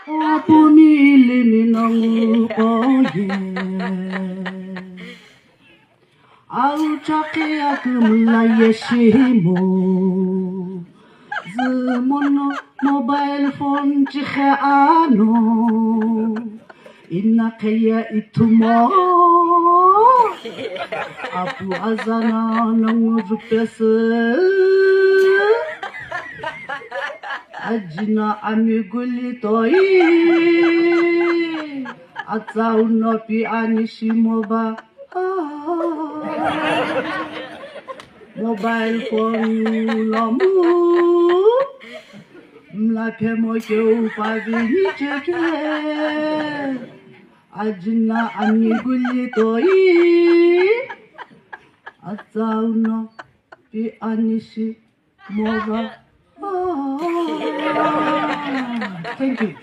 apumi ilimi nangukoye auchake akumla yeshimo zimono mobile phone chikhe ano inakaya itumo apu azana nangujupese ajina amiguli toi atsauna pi anishimoba mobile phone lamu mlake moke upavini cheke ajina amiguli toi atsauna pi anishimoba. Thank you.